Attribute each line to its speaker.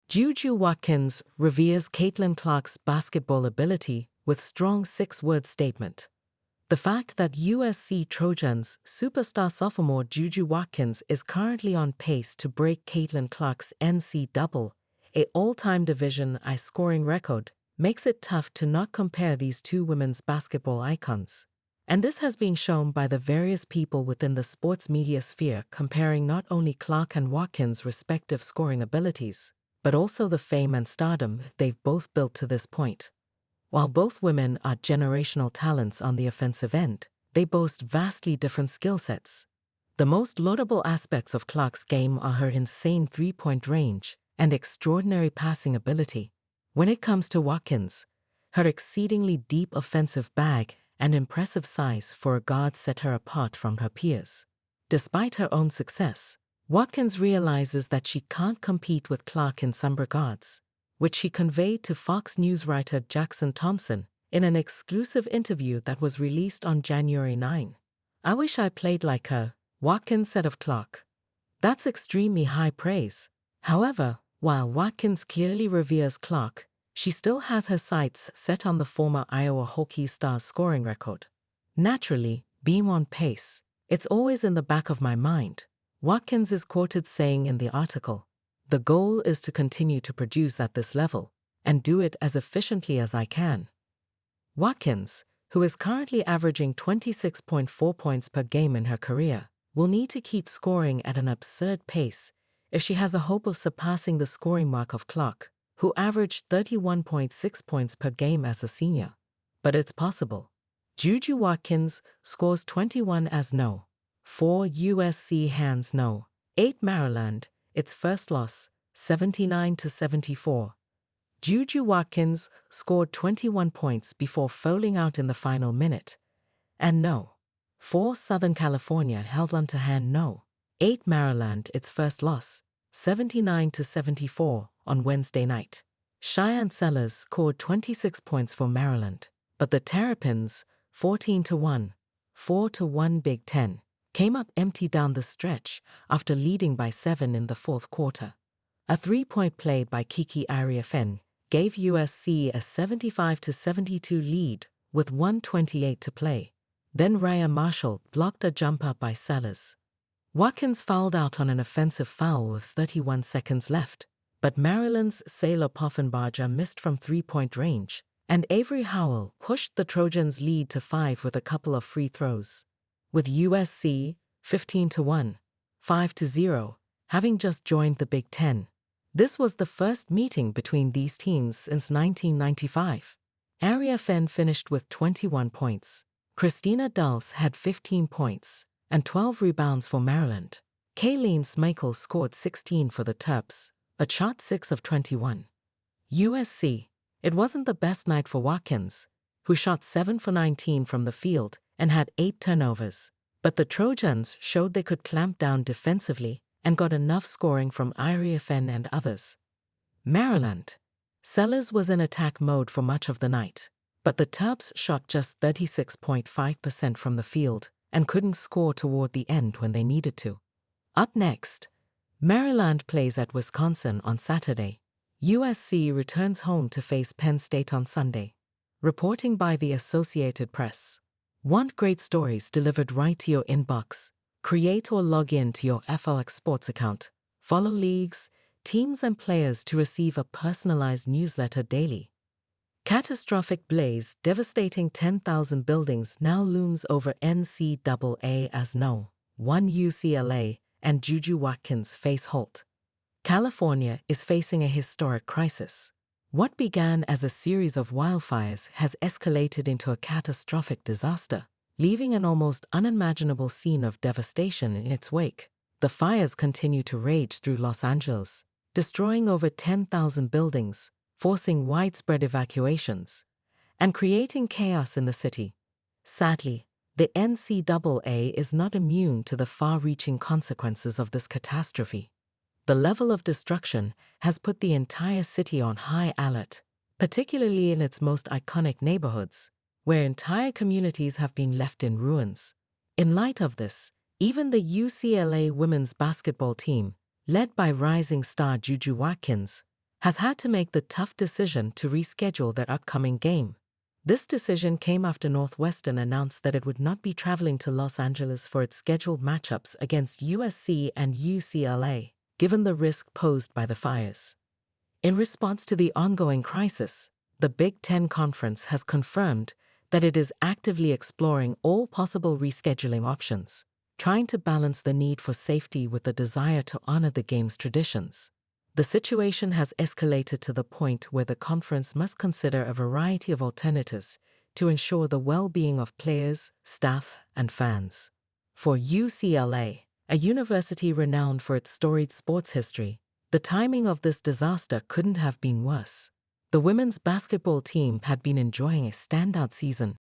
Speaker 1: JuJu Watkins reveres Caitlin Clark's basketball ability with strong six-word statement. The fact that USC Trojans superstar sophomore JuJu Watkins is currently on pace to break Caitlin Clark's NCAA all-time Division I scoring record makes it tough to not compare these two women's basketball icons. And this has been shown by the various people within the sports media sphere comparing not only Clark and Watkins' respective scoring abilities, but also the fame and stardom they've both built to this point. While both women are generational talents on the offensive end, they boast vastly different skill sets. The most laudable aspects of Clark's game are her insane three-point range and extraordinary passing ability. When it comes to Watkins, her exceedingly deep offensive bag and impressive size for a guard set her apart from her peers. Despite her own success, Watkins realizes that she can't compete with Clark in some regards, which she conveyed to Fox News writer Jackson Thompson in an exclusive interview that was released on January 9. "I wish I played like her," Watkins said of Clark. That's extremely high praise. However, while Watkins clearly reveres Clark, she still has her sights set on the former Iowa Hawkeye star's scoring record. "Naturally, being on pace, it's always in the back of my mind," Watkins is quoted saying in the article. "The goal is to continue to produce at this level and do it as efficiently as I can." Watkins, who is currently averaging 26.4 points per game in her career, will need to keep scoring at an absurd pace if she has a hope of surpassing the scoring mark of Clark, who averaged 31.6 points per game as a senior. But it's possible. JuJu Watkins scores 21 as no. 4 USC hands no. 8 Maryland, its first loss, 79-74. JuJu Watkins scored 21 points before fouling out in the final minute. And no. 4 Southern California held on to hand no. 8 Maryland, its first loss, 79-74 on Wednesday night. Cheyenne Sellers scored 26 points for Maryland, but the Terrapins, 14-1, 4-1 Big Ten, came up empty down the stretch after leading by 7 in the fourth quarter. A three-point play by Kiki Ariafen gave USC a 75-72 lead with 1:28 to play. Then Raya Marshall blocked a jumper by Sellers. Watkins fouled out on an offensive foul with 31 seconds left, but Maryland's Sailor Poffenbarger missed from three-point range, and Avery Howell pushed the Trojans' lead to 5 with a couple of free throws. With USC 15-1, 5-0, having just joined the Big Ten. This was the first meeting between these teams since 1995. Ariafen finished with 21 points. Christina Dulce had 15 points and 12 rebounds for Maryland. Kayleen Smichael scored 16 for the Terps, a shot 6 of 21. USC, it wasn't the best night for Watkins, who shot 7 for 19 from the field and had 8 turnovers. But the Trojans showed they could clamp down defensively and got enough scoring from Ariafen and others. Maryland. Sellers was in attack mode for much of the night, but the Terps shot just 36.5% from the field and couldn't score toward the end when they needed to. Up next, Maryland plays at Wisconsin on Saturday. USC returns home to face Penn State on Sunday. Reporting by the Associated Press. Want great stories delivered right to your inbox? Create or log in to your FLX Sports account. Follow leagues, teams and players to receive a personalized newsletter daily. Catastrophic blaze devastating 10,000 buildings now looms over NCAA as no. 1 UCLA and JuJu Watkins face halt. California is facing a historic crisis. What began as a series of wildfires has escalated into a catastrophic disaster, leaving an almost unimaginable scene of devastation in its wake. The fires continue to rage through Los Angeles, destroying over 10,000 buildings, forcing widespread evacuations, and creating chaos in the city. Sadly, the NCAA is not immune to the far-reaching consequences of this catastrophe. The level of destruction has put the entire city on high alert, particularly in its most iconic neighborhoods, where entire communities have been left in ruins. In light of this, even the UCLA women's basketball team, led by rising star JuJu Watkins, has had to make the tough decision to reschedule their upcoming game. This decision came after Northwestern announced that it would not be traveling to Los Angeles for its scheduled matchups against USC and UCLA, given the risk posed by the fires. In response to the ongoing crisis, the Big Ten Conference has confirmed that it is actively exploring all possible rescheduling options, trying to balance the need for safety with the desire to honor the game's traditions. The situation has escalated to the point where the conference must consider a variety of alternatives to ensure the well-being of players, staff, and fans. For UCLA, a university renowned for its storied sports history, the timing of this disaster couldn't have been worse. The women's basketball team had been enjoying a standout season,